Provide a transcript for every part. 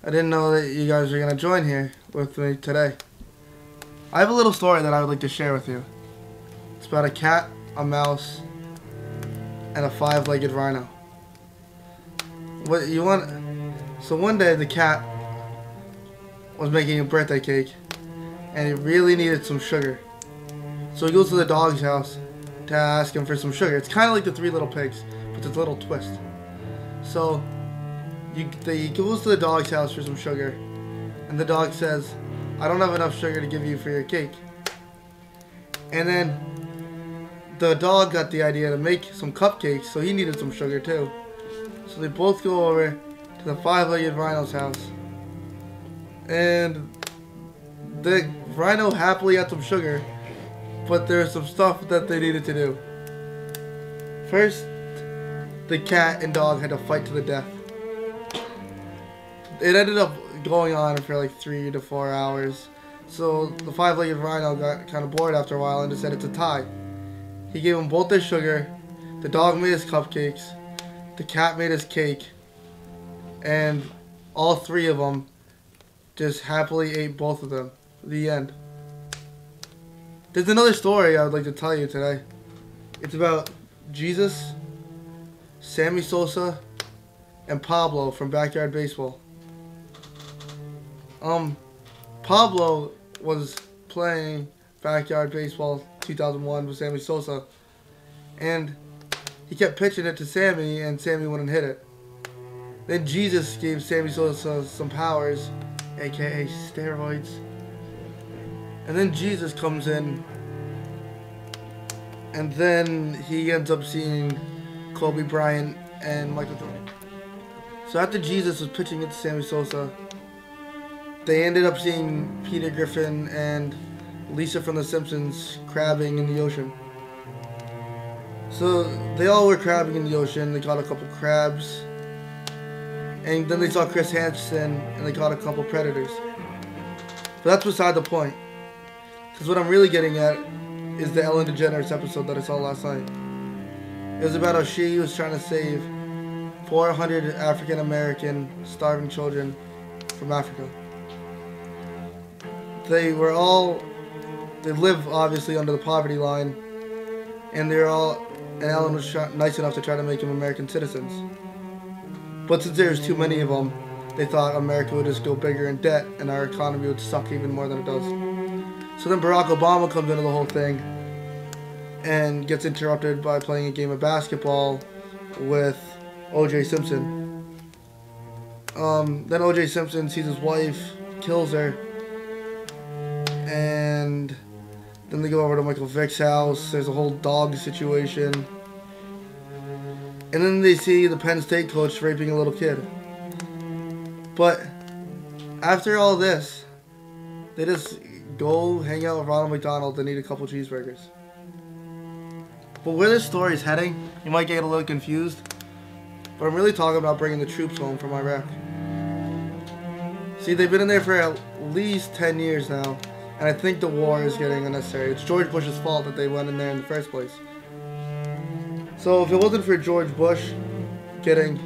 I didn't know that you guys were going to join here with me today. I have a little story that I would like to share with you. It's about a cat, a mouse, and a five-legged rhino. What you want? So one day the cat was making a birthday cake and he really needed some sugar. So he goes to the dog's house to ask him for some sugar. It's kind of like the Three Little Pigs, but it's a little twist. So he goes to the dog's house for some sugar, and the dog says, "I don't have enough sugar to give you for your cake." And then the dog got the idea to make some cupcakes, so he needed some sugar too. So they both go over to the five-legged rhino's house, and the rhino happily had some sugar, but there's some stuff that they needed to do. First, the cat and dog had to fight to the death. It ended up going on for like 3 to 4 hours. So the five-legged rhino got kind of bored after a while and decided to tie. He gave them both their sugar. The dog made his cupcakes. The cat made his cake. And all three of them just happily ate both of them. The end. There's another story I would like to tell you today. It's about Jesus, Sammy Sosa, and Pablo from Backyard Baseball. Pablo was playing Backyard Baseball 2001 with Sammy Sosa, and he kept pitching it to Sammy, and Sammy wouldn't hit it. Then Jesus gave Sammy Sosa some powers, aka steroids. And then Jesus comes in, and then he ends up seeing Kobe Bryant and Michael Jordan. So after Jesus was pitching it to Sammy Sosa, they ended up seeing Peter Griffin and Lisa from The Simpsons crabbing in the ocean. So they all were crabbing in the ocean. They caught a couple crabs. And then they saw Chris Hansen and they caught a couple predators. But that's beside the point. Because what I'm really getting at is the Ellen DeGeneres episode that I saw last night. It was about how she was trying to save 400 African American starving children from Africa. They live obviously under the poverty line, and Ellen was nice enough to try to make them American citizens. But since there's too many of them, they thought America would just go bigger in debt and our economy would suck even more than it does. So then Barack Obama comes into the whole thing and gets interrupted by playing a game of basketball with O.J. Simpson. Then O.J. Simpson sees his wife, kills her, and then they go over to Michael Vick's house. There's a whole dog situation. And then they see the Penn State coach raping a little kid. But after all this, they just go hang out with Ronald McDonald and eat a couple cheeseburgers. But where this story is heading, you might get a little confused. But I'm really talking about bringing the troops home from Iraq. See, they've been in there for at least 10 years now. And I think the war is getting unnecessary. It's George Bush's fault that they went in there in the first place. So if it wasn't for George Bush getting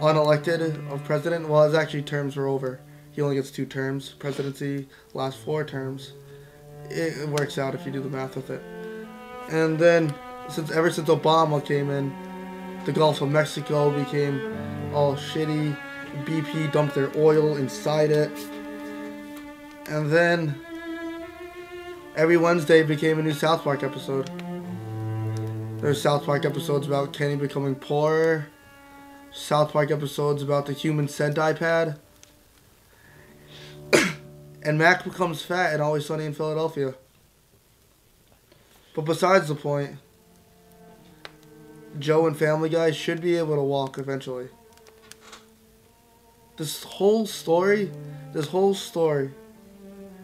unelected of president, well, his actually terms were over. He only gets 2 terms. Presidency lasts 4 terms. It works out if you do the math with it. And then, ever since Obama came in, the Gulf of Mexico became all shitty. BP dumped their oil inside it. And then, every Wednesday became a new South Park episode. There's South Park episodes about Kenny becoming poor. South Park episodes about the human centipede. And Mac becomes fat in Always Sunny in Philadelphia. But besides the point, Joe and Family Guy should be able to walk eventually. This whole story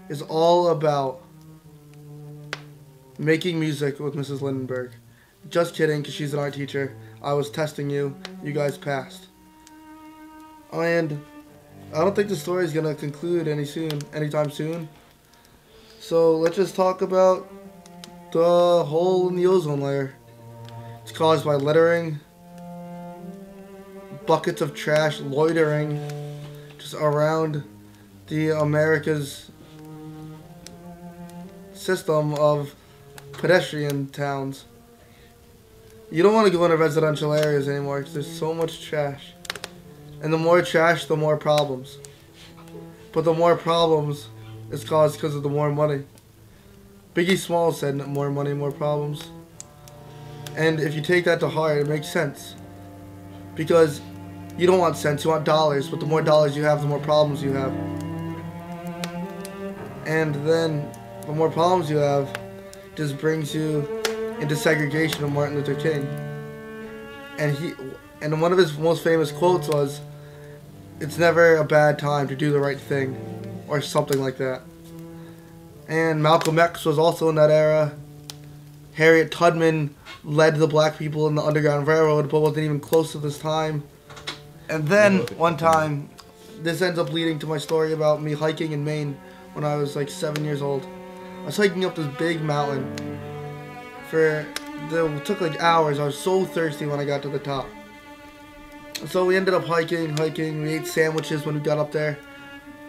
is all about making music with Mrs. Lindenberg. Just kidding, because she's an art teacher. I was testing you. You guys passed. And I don't think the story is going to conclude anytime soon. So let's just talk about the hole in the ozone layer. It's caused by littering, buckets of trash loitering, just around the America's system of pedestrian towns. You don't want to go into residential areas anymore because there's so much trash. And the more trash, the more problems. But the more problems is caused because of the more money. Biggie Smalls said more money, more problems. And if you take that to heart, it makes sense. Because you don't want cents, you want dollars. But the more dollars you have, the more problems you have. And then the more problems you have just brings you into segregation of Martin Luther King. And one of his most famous quotes was, "It's never a bad time to do the right thing," or something like that. And Malcolm X was also in that era. Harriet Tubman led the black people in the Underground Railroad, but wasn't even close to this time. And then one time, this ends up leading to my story about me hiking in Maine when I was like 7 years old. I was hiking up this big mountain. It took like hours. I was so thirsty when I got to the top. So we ended up hiking. We ate sandwiches when we got up there.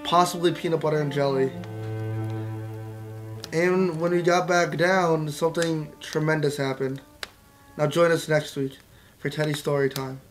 Possibly peanut butter and jelly. And when we got back down, something tremendous happened. Now join us next week for Teddy's Story Time.